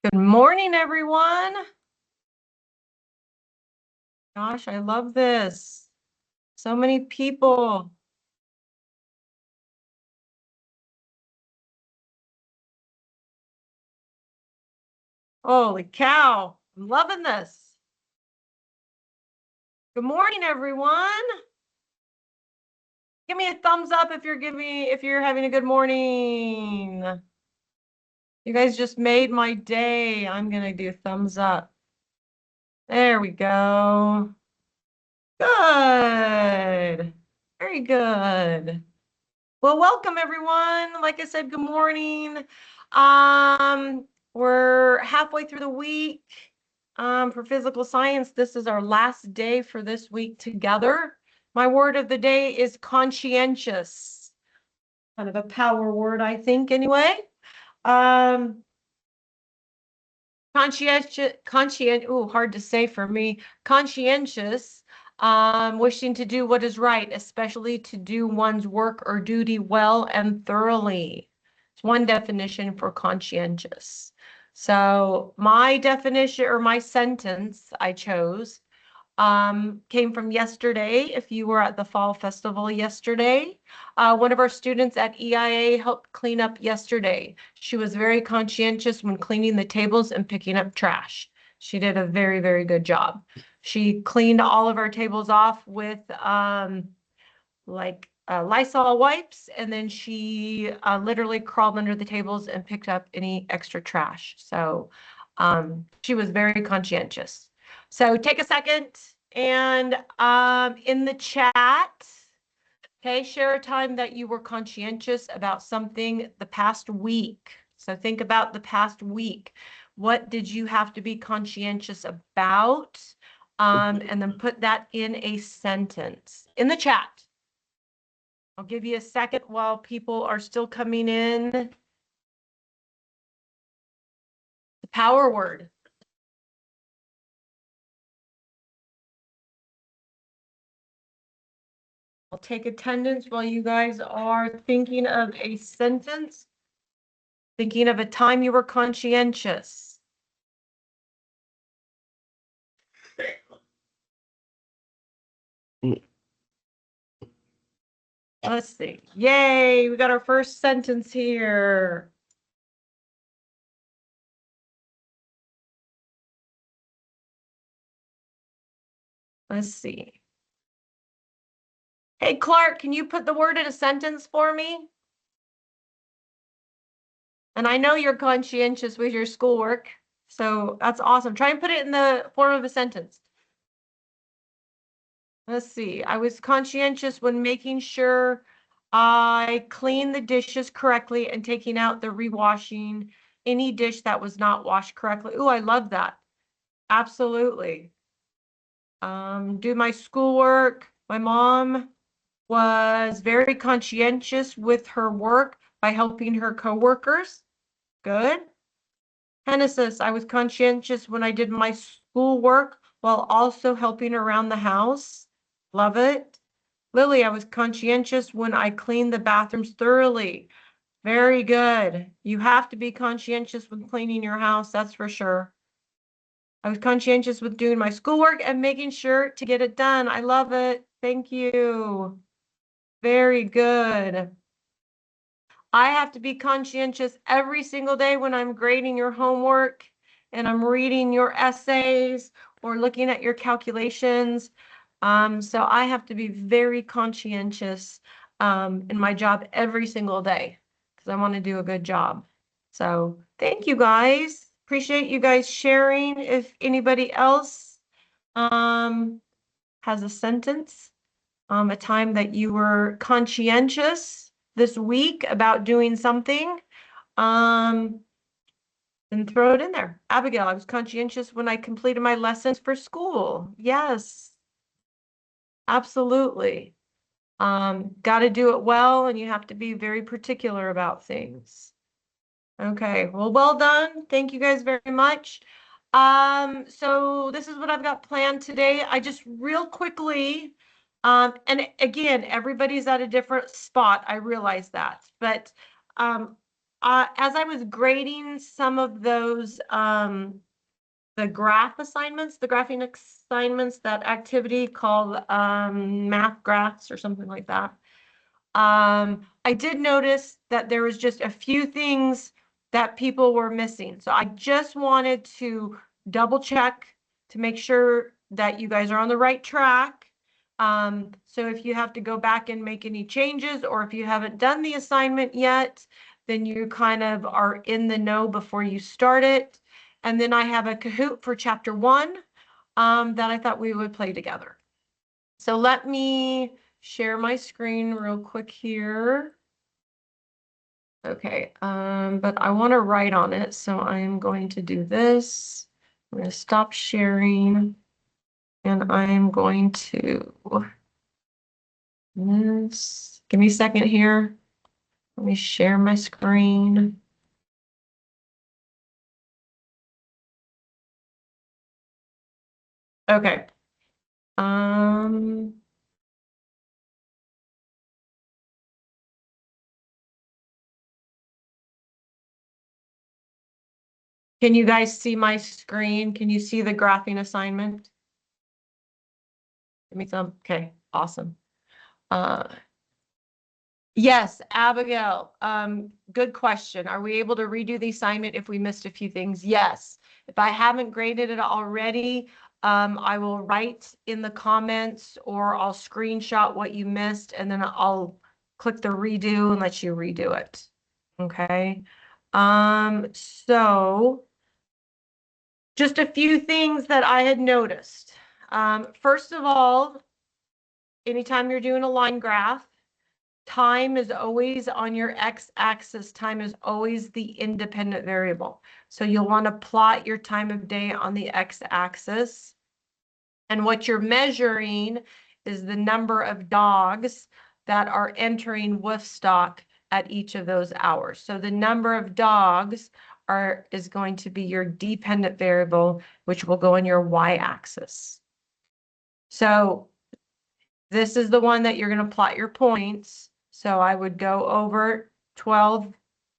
Good morning, everyone. Gosh, I love this. So many people. Holy cow. I'm loving this. Good morning, everyone. Give me a thumbs up if you're having a good morning. You guys just made my day. I'm gonna do thumbs up. There we go. Good. Very good. Well, welcome everyone. Like I said, good morning. We're halfway through the week. For physical science, this is our last day for this week together. My word of the day is conscientious. Kind of a power word, I think, anyway. Um, hard to say for me. Conscientious, wishing to do what is right, especially to do one's work or duty well and thoroughly. It's one definition for conscientious. So my definition or my sentence I chose came from yesterday. If you were at the fall festival yesterday, one of our students at EIA helped clean up yesterday. She was very conscientious when cleaning the tables and picking up trash. She did a very, very good job. She cleaned all of our tables off with Lysol wipes, and then she literally crawled under the tables and picked up any extra trash. So she was very conscientious. So take a second and in the chat, okay, share a time that you were conscientious about something the past week. So think about the past week. What did you have to be conscientious about? And then put that in a sentence in the chat. I'll give you a second while people are still coming in. The power word. I'll take attendance while you guys are thinking of a sentence, thinking of a time you were conscientious. Let's see. Yay, we got our first sentence here. Let's see. Hey, Clark, can you put the word in a sentence for me? And I know you're conscientious with your schoolwork, so that's awesome. Try and put it in the form of a sentence. Let's see. I was conscientious when making sure I cleaned the dishes correctly and taking out the rewashing any dish that was not washed correctly. Ooh, I love that. Absolutely. Do my schoolwork. My mom was very conscientious with her work by helping her coworkers. Good. Genesis, I was conscientious when I did my schoolwork while also helping around the house. Love it. Lily, I was conscientious when I cleaned the bathrooms thoroughly. Very good. You have to be conscientious when cleaning your house, that's for sure. I was conscientious with doing my schoolwork and making sure to get it done. I love it. Thank you. Very good. I have to be conscientious every single day when I'm grading your homework and I'm reading your essays or looking at your calculations. So I have to be very conscientious in my job every single day because I want to do a good job. So thank you guys. Appreciate you guys sharing. If anybody else has a sentence, a time that you were conscientious this week about doing something, and throw it in there. Abigail, I was conscientious when I completed my lessons for school. Yes, absolutely. Got to do it well, and you have to be very particular about things. Okay, well done. Thank you guys very much. So this is what I've got planned today. I just real quickly, and again, everybody's at a different spot. I realize that, but as I was grading some of those, the graph assignments, the graphing assignments, that activity called math graphs or something like that. I did notice that there was just a few things that people were missing. So I just wanted to double check to make sure that you guys are on the right track. So if you have to go back and make any changes, or if you haven't done the assignment yet, then you kind of are in the know before you start it. And then I have a Kahoot for chapter 1 that I thought we would play together. So let me share my screen real quick here. Okay, but I want to write on it, so I am going to do this. I'm going to stop sharing, and I am going to this. Give me a second here. Let me share my screen. Okay. Um, can you guys see my screen? Can you see the graphing assignment? Give me some. Okay, awesome. Uh, Yes, Abigail. Good question. Are we able to redo the assignment if we missed a few things? Yes. If I haven't graded it already, I will write in the comments, or I'll screenshot what you missed, and then I'll click the redo and let you redo it. Okay. So just a few things that I had noticed. First of all, anytime you're doing a line graph, time is always on your x-axis. Time is always the independent variable. So you'll want to plot your time of day on the x-axis. And what you're measuring is the number of dogs that are entering Woofstock at each of those hours. So the number of dogs is going to be your dependent variable, which will go in your y-axis. So this is the one that you're going to plot your points. So I would go over 12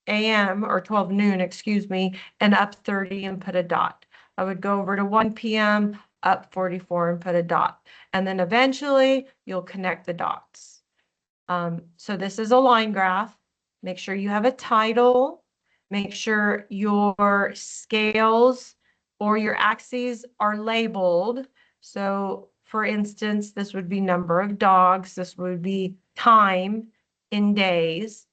a.m. or 12 noon, excuse me, and up 30 and put a dot. I would go over to 1 p.m., up 44 and put a dot. And then eventually you'll connect the dots. So this is a line graph. Make sure you have a title. Make sure your scales or your axes are labeled. So for instance, this would be number of dogs. This would be time in days.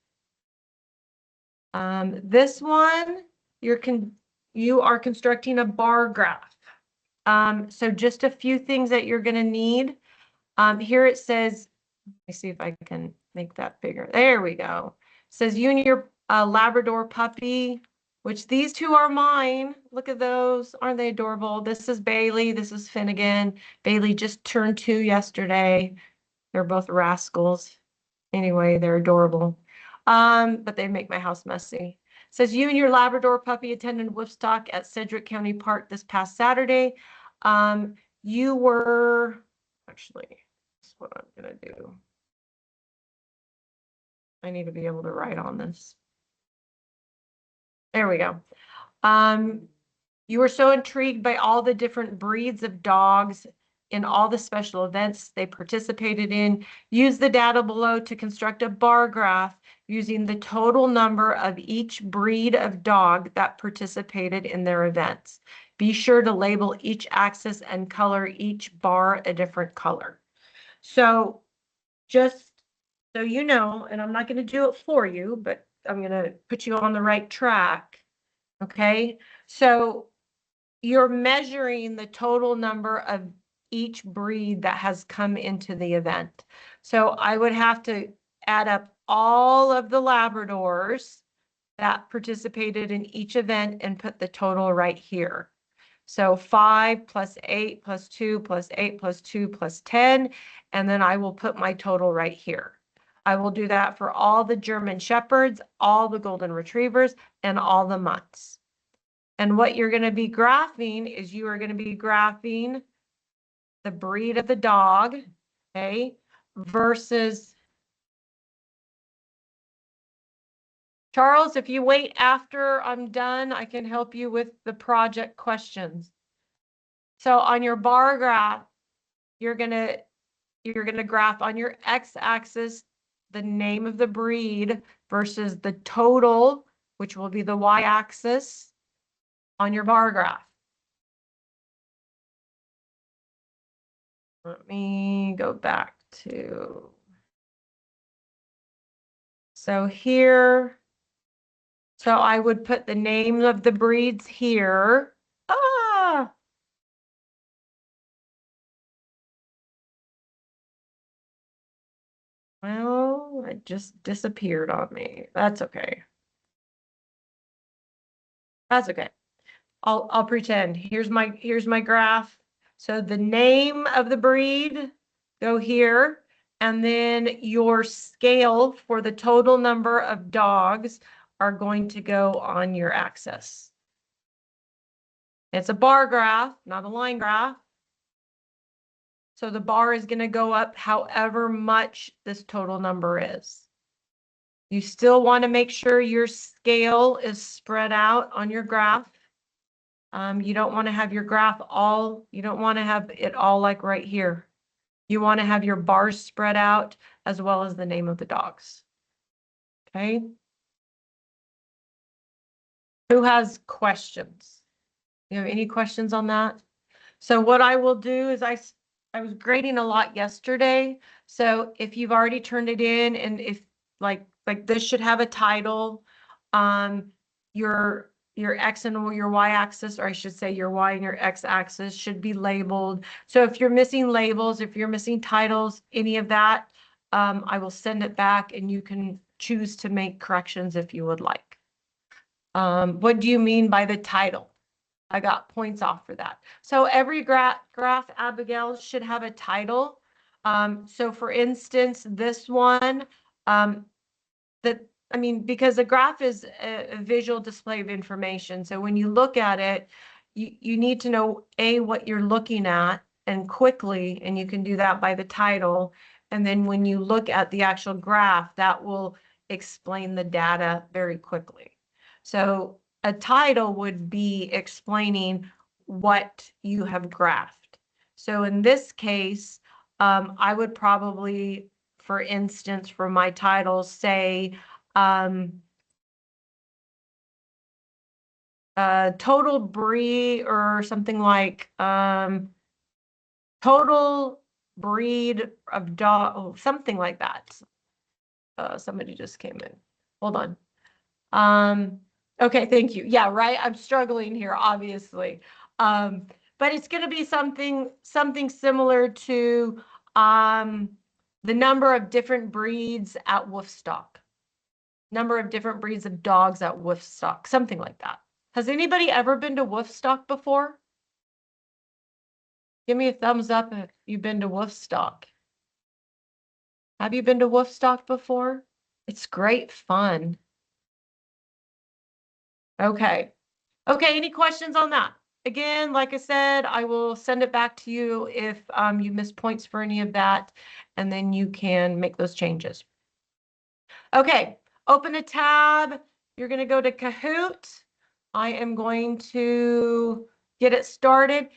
This one, you are constructing a bar graph. So just a few things that you're going to need. Here it says, let me see if I can make that bigger. There we go. It says you and your Labrador puppy, which these two are mine. Look at those. Aren't they adorable? This is Bailey. This is Finnegan. Bailey just turned 2 yesterday. They're both rascals. Anyway, they're adorable. But they make my house messy. It says you and your Labrador puppy attended Woofstock at Sedgwick County Park this past Saturday. You were actually, that's what I'm gonna do. I need to be able to write on this. There we go. You were so intrigued by all the different breeds of dogs in all the special events they participated in. Use the data below to construct a bar graph using the total number of each breed of dog that participated in their events. Be sure to label each axis and color each bar a different color. So just so you know, and I'm not going to do it for you, but I'm going to put you on the right track. Okay, so you're measuring the total number of each breed that has come into the event. So I would have to add up all of the Labradors that participated in each event and put the total right here. So 5 plus 8 plus 2 plus 8 plus 2 plus 10, and then I will put my total right here. I will do that for all the German Shepherds, all the Golden Retrievers, and all the mutts. And what you're going to be graphing is you are going to be graphing the breed of the dog, okay, versus Charles, if you wait after I'm done, I can help you with the project questions. So on your bar graph, you're gonna graph on your x-axis the name of the breed versus the total, which will be the y-axis on your bar graph. Let me go back to, so here, so I would put the name of the breeds here. Ah, well, it just disappeared on me. That's okay. That's okay. I'll pretend. Here's my graph. So the name of the breed, go here, and then your scale for the total number of dogs are going to go on your axis. It's a bar graph, not a line graph. So the bar is going to go up however much this total number is. You still want to make sure your scale is spread out on your graph. You don't want to have your graph all, you don't want to have it all like right here. You want to have your bars spread out as well as the name of the dogs. Okay. Who has questions? You have any questions on that? So what I will do is I was grading a lot yesterday. So if you've already turned it in and if like this should have a title, your X and your Y axis, or I should say your Y and your X axis should be labeled. So if you're missing labels, if you're missing titles, any of that, I will send it back and you can choose to make corrections if you would like. What do you mean by the title? I got points off for that. So every graph, Abigail, should have a title. So for instance, this one, I mean, because a graph is a visual display of information. So when you look at it, you need to know, A, what you're looking at and quickly, and you can do that by the title. And then when you look at the actual graph, that will explain the data very quickly. So a title would be explaining what you have graphed. So in this case, I would probably, for instance, for my title, say, total breed or something like total breed of dog, oh, something like that. Somebody just came in. Hold on. Okay, thank you. Yeah, right. I'm struggling here, obviously. But it's going to be something similar to the number of different breeds at Wolfstock. Number of different breeds of dogs at Wolfstock, something like that. Has anybody ever been to Wolfstock before? Give me a thumbs up if you've been to Wolfstock. Have you been to Wolfstock before? It's great fun. Okay. Okay, any questions on that? Again, like I said, I will send it back to you if you miss points for any of that, and then you can make those changes. Okay, open a tab. You're going to go to Kahoot. I am going to get it started.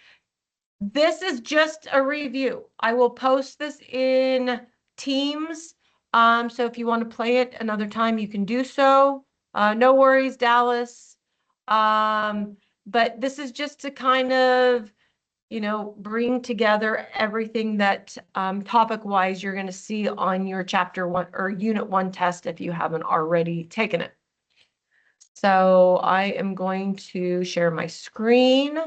This is just a review. I will post this in Teams. So if you want to play it another time, you can do so. No worries, Dallas. But this is just to kind of, you know, bring together everything that topic-wise you're going to see on your chapter 1 or unit 1 test if you haven't already taken it. So I am going to share my screen,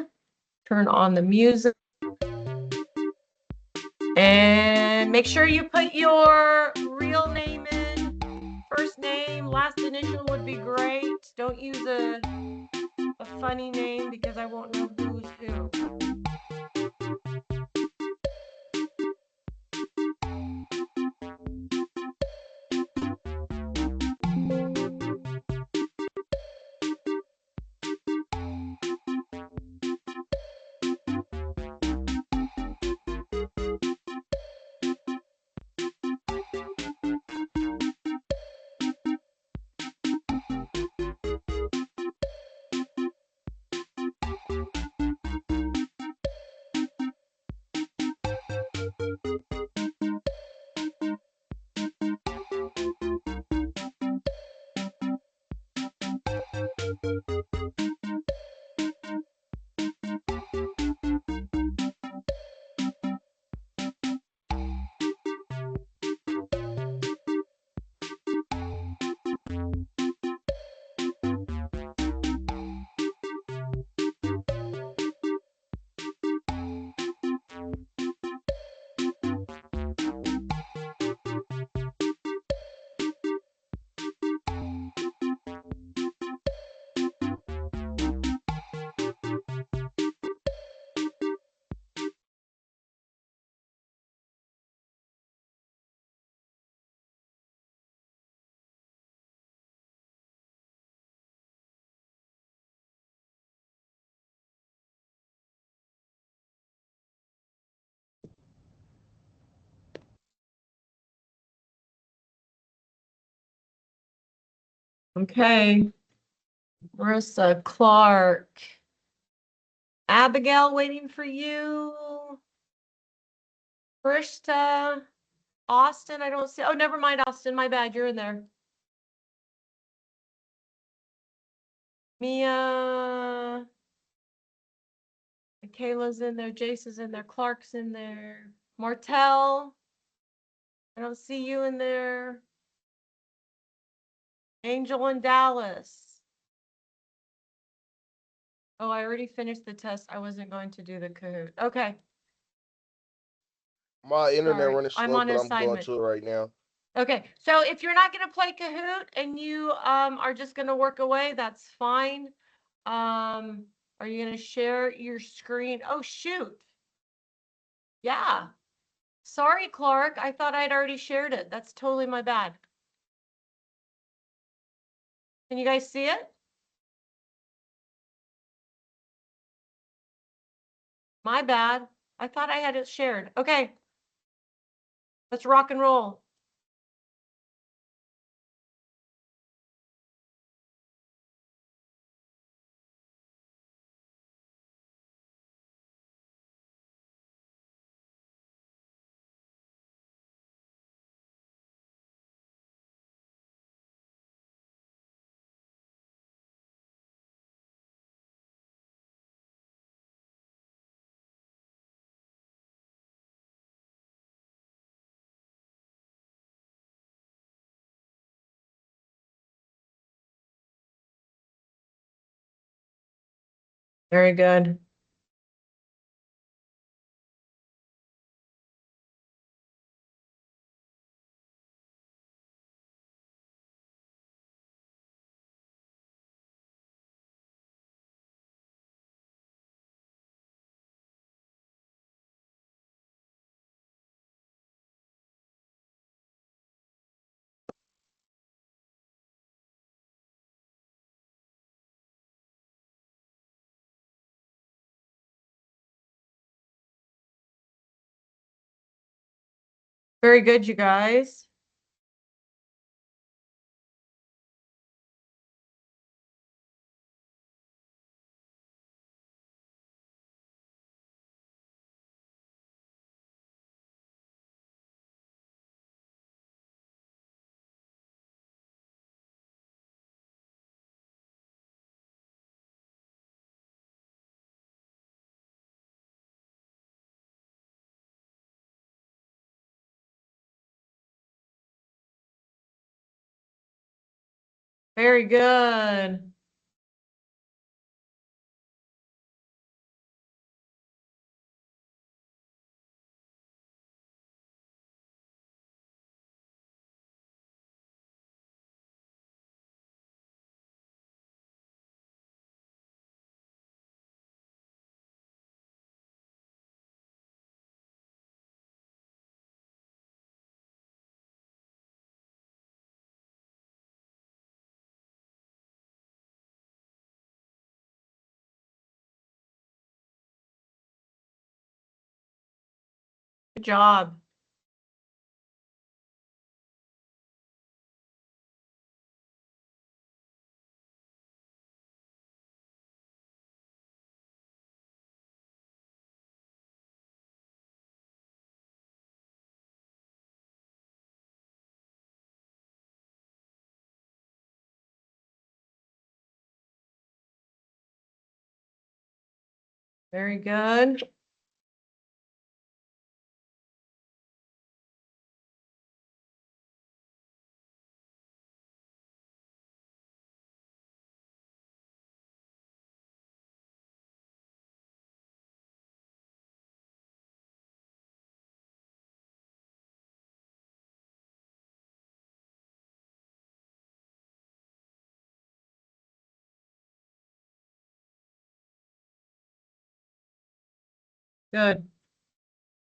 turn on the music, and make sure you put your real name in. First name, last initial would be great. Don't use a funny name because I won't know who's who. Okay. Marissa, Clark. Abigail waiting for you. Krista. Austin, I don't see. Oh, never mind, Austin. My bad. You're in there. Mia. Kayla's in there. Jace is in there. Clark's in there. Martell. I don't see you in there. Angel in Dallas. Oh, I already finished the test. I wasn't going to do the Kahoot. Okay. My internet Sorry. running I'm slow, on but I'm going assignment. to it right now. Okay. So if you're not going to play Kahoot and you are just going to work away, that's fine. Are you going to share your screen? Oh, shoot. Yeah. Sorry, Clark. I thought I'd already shared it. That's totally my bad. Can you guys see it? My bad. I thought I had it shared. Okay. Let's rock and roll. Very good. Very good, you guys. Very good. Good job. Very good. Good.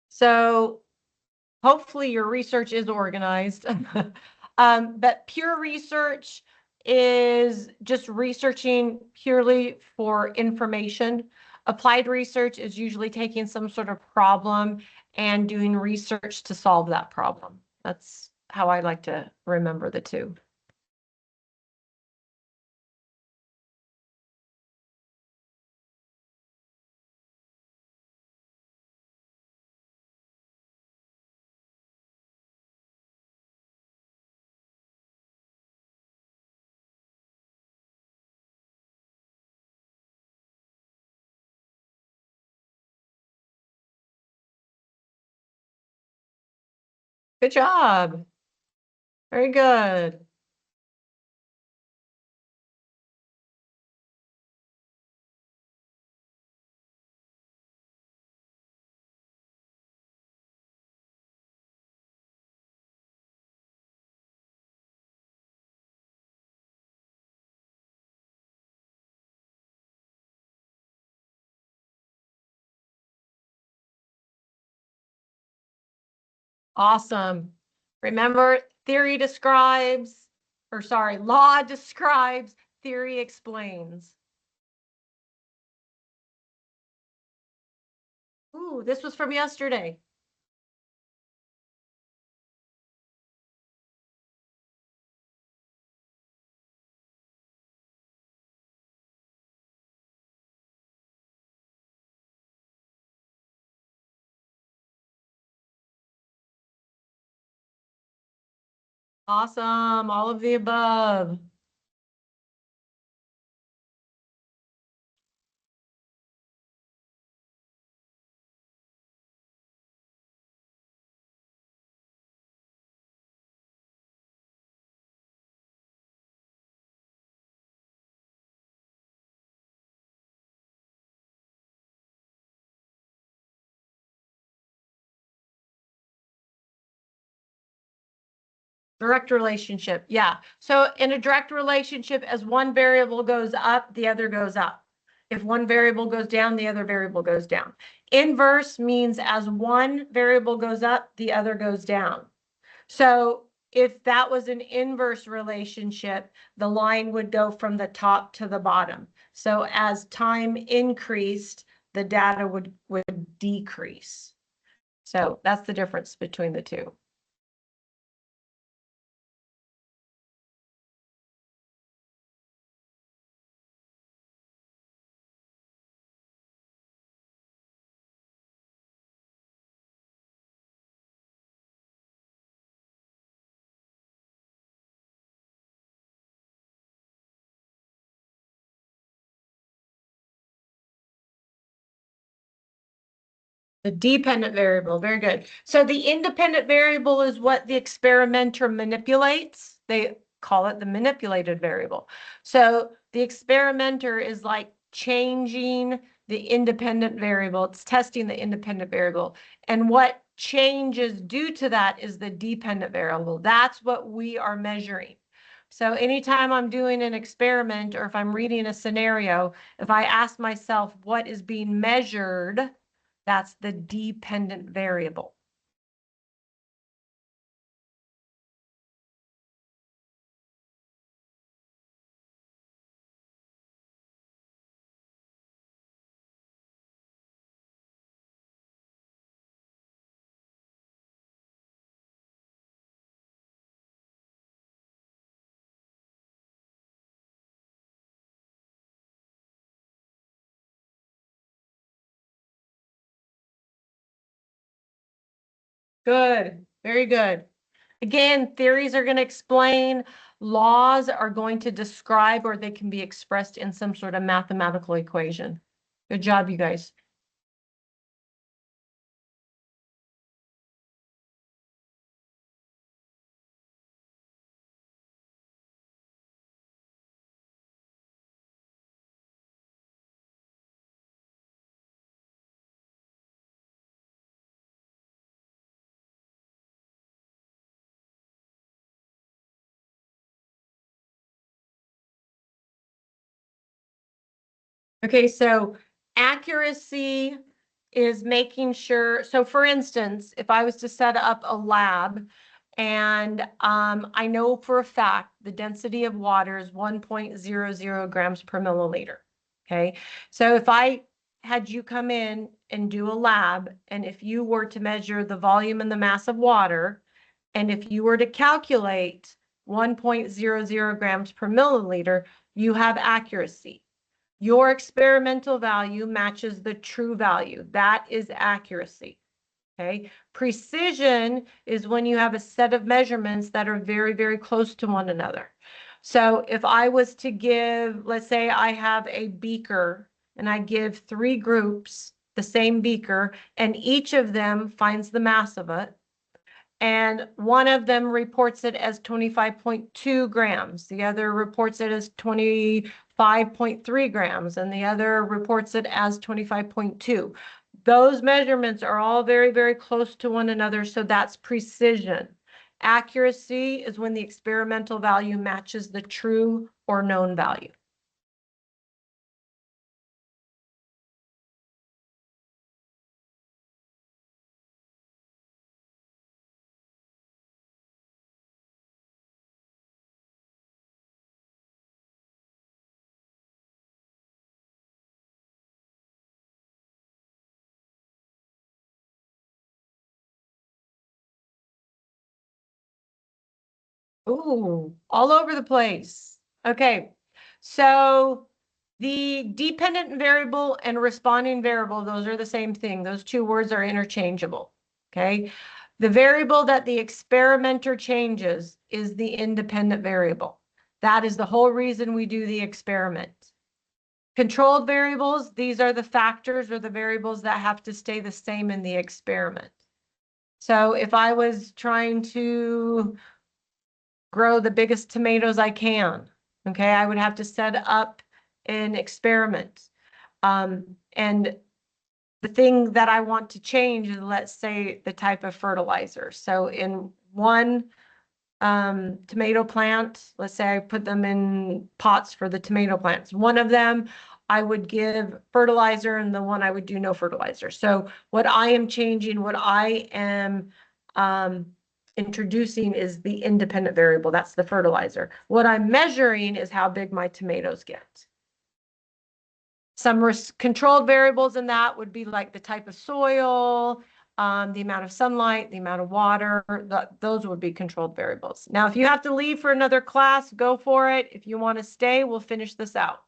So hopefully your research is organized. But pure research is just researching purely for information. Applied research is usually taking some sort of problem and doing research to solve that problem. That's how I like to remember the two. Good job. Very good. Awesome. Remember, theory describes, or sorry, law describes, theory explains. Ooh, this was from yesterday. Awesome. All of the above. Direct relationship. Yeah. So in a direct relationship, as one variable goes up, the other goes up. If one variable goes down, the other variable goes down. Inverse means as one variable goes up, the other goes down. So if that was an inverse relationship, the line would go from the top to the bottom. So as time increased, the data would decrease. So that's the difference between the two. The dependent variable, very good. So the independent variable is what the experimenter manipulates. They call it the manipulated variable. So the experimenter is like changing the independent variable. It's testing the independent variable. And what changes due to that is the dependent variable. That's what we are measuring. So anytime I'm doing an experiment or if I'm reading a scenario, if I ask myself what is being measured, that's the dependent variable. Good, very good. Again, theories are going to explain, laws are going to describe, or they can be expressed in some sort of mathematical equation. Good job, you guys. Okay, so accuracy is making sure. So for instance, if I was to set up a lab and I know for a fact the density of water is 1.00 grams per milliliter. Okay, so if I had you come in and do a lab, and if you were to measure the volume and the mass of water, and if you were to calculate 1.00 grams per milliliter, you have accuracy. Your experimental value matches the true value. That is accuracy. Okay. Precision is when you have a set of measurements that are very, very close to one another. So if I was to give, let's say I have a beaker and I give 3 groups the same beaker and each of them finds the mass of it, and one of them reports it as 25.2 grams. The other reports it as 25.3 grams, and the other reports it as 25.2. Those measurements are all very, very close to one another, so that's precision. Accuracy is when the experimental value matches the true or known value. Ooh, all over the place. Okay, so the dependent variable and responding variable, those are the same thing. Those two words are interchangeable. Okay, the variable that the experimenter changes is the independent variable. That is the whole reason we do the experiment. Controlled variables, these are the factors or the variables that have to stay the same in the experiment. So if I was trying to grow the biggest tomatoes I can. Okay, I would have to set up an experiment. And the thing that I want to change is, let's say, the type of fertilizer. So in one tomato plant, let's say I put them in pots for the tomato plants. One of them I would give fertilizer, and the one I would do no fertilizer. So what I am changing, what I am introducing is the independent variable. That's the fertilizer. What I'm measuring is how big my tomatoes get. Some controlled variables in that would be like the type of soil, the amount of sunlight, the amount of water, those would be controlled variables. Now, if you have to leave for another class, go for it. If you want to stay, we'll finish this out.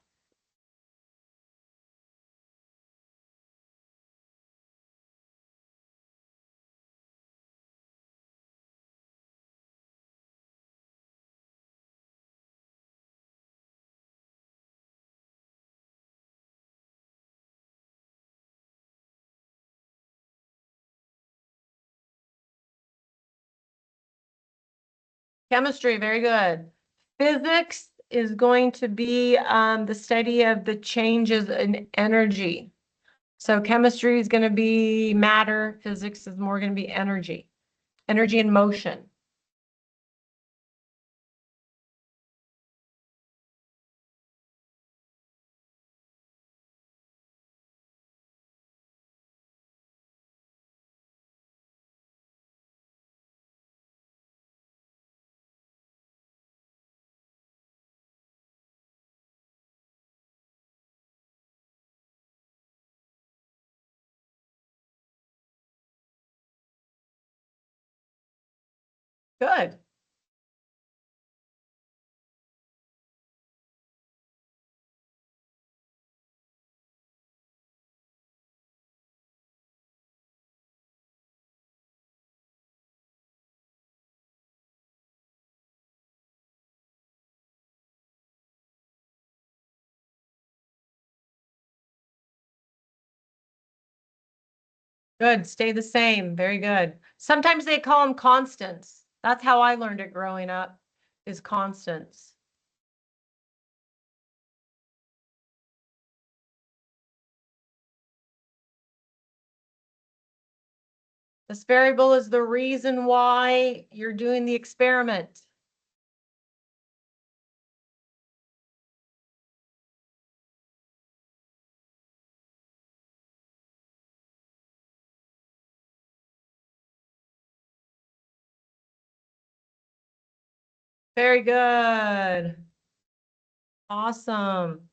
Chemistry, very good. Physics is going to be the study of the changes in energy. So chemistry is going to be matter. Physics is more going to be energy, energy and motion. Good. Good. Stay the same. Very good. Sometimes they call them constants. That's how I learned it growing up, is constants. This variable is the reason why you're doing the experiment. Very good. Awesome.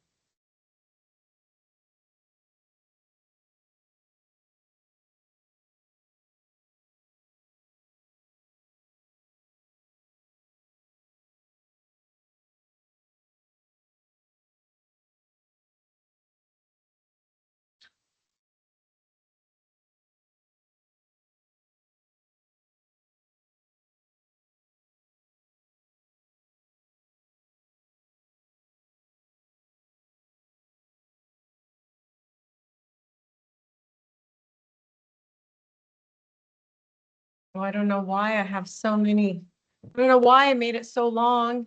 Oh, I don't know why I have so many. I don't know why I made it so long.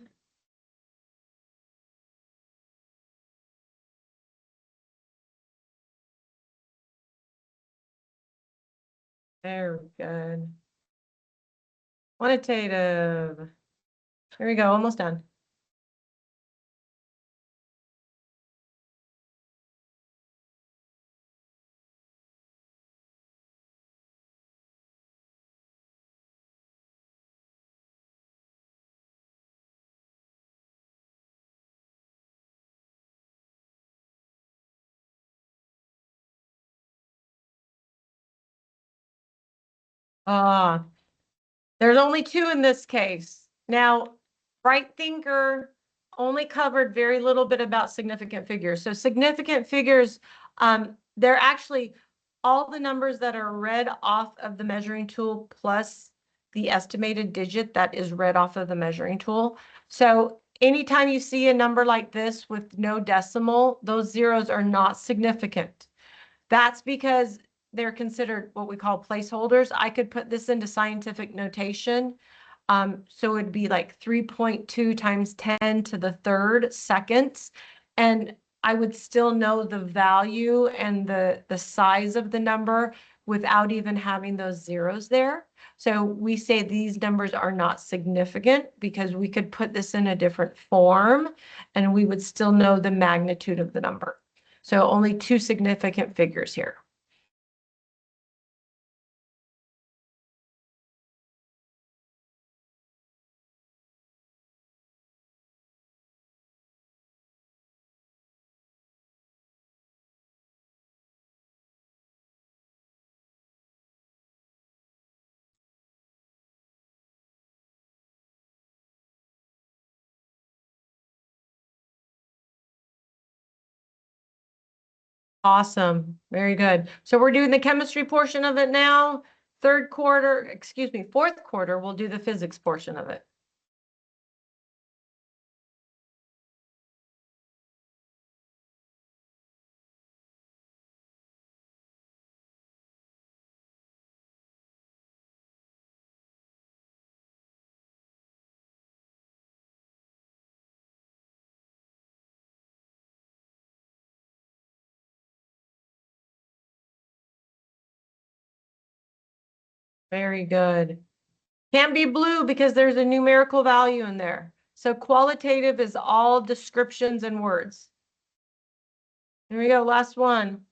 Very good. Quantitative. Here we go, almost done. Ah, there's only two in this case. Now, right thinker only covered very little bit about significant figures. So significant figures, they're actually all the numbers that are read off of the measuring tool plus the estimated digit that is read off of the measuring tool. So anytime you see a number like this with no decimal, those zeros are not significant. That's because they're considered what we call placeholders. I could put this into scientific notation. So it'd be like 3.2 times 10 to the third seconds. And I would still know the value and the size of the number without even having those zeros there. So we say these numbers are not significant because we could put this in a different form and we would still know the magnitude of the number. So only two significant figures here. Awesome. Very good. So we're doing the chemistry portion of it now. Third quarter, excuse me, fourth quarter, we'll do the physics portion of it. Very good. Can't be blue because there's a numerical value in there. So qualitative is all descriptions and words. Here we go, last one.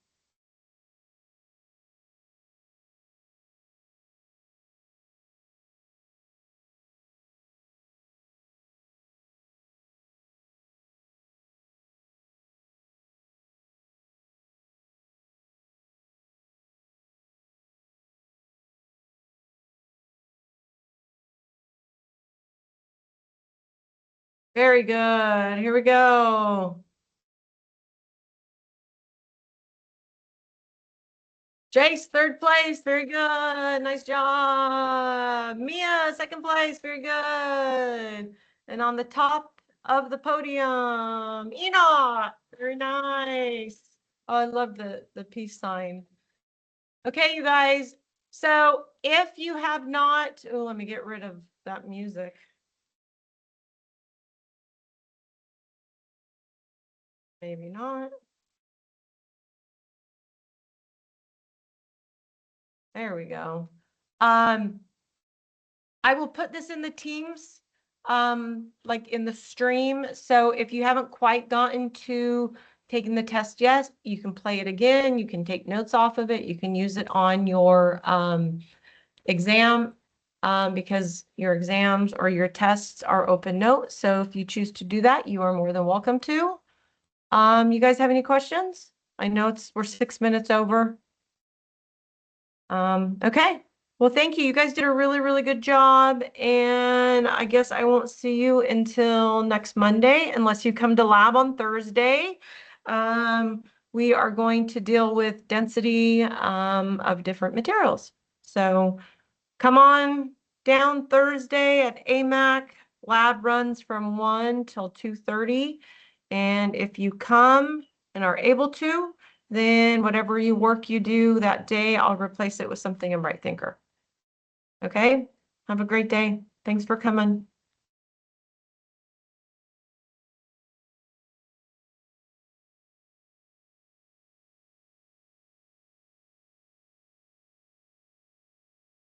Very good. Here we go. Jace, third place. Very good. Nice job. Mia, second place. Very good. And on the top of the podium, Enoch. Very nice. Oh, I love the peace sign. Okay, you guys. So if you have not, oh, let me get rid of that music. Maybe not. There we go. I will put this in the Teams, like in the stream. So if you haven't quite gotten to taking the test yet, you can play it again. You can take notes off of it. You can use it on your exam because your exams or your tests are open note. So if you choose to do that, you are more than welcome to. You guys have any questions? I know we're 6 minutes over. Okay. Well, thank you. You guys did a really, really good job. And I guess I won't see you until next Monday, unless you come to lab on Thursday. We are going to deal with density of different materials. So come on down Thursday at AMAC. Lab runs from 1 till 2:30. And if you come and are able to, then whatever work you do that day, I'll replace it with something in Bright Thinker. Okay? Have a great day. Thanks for coming.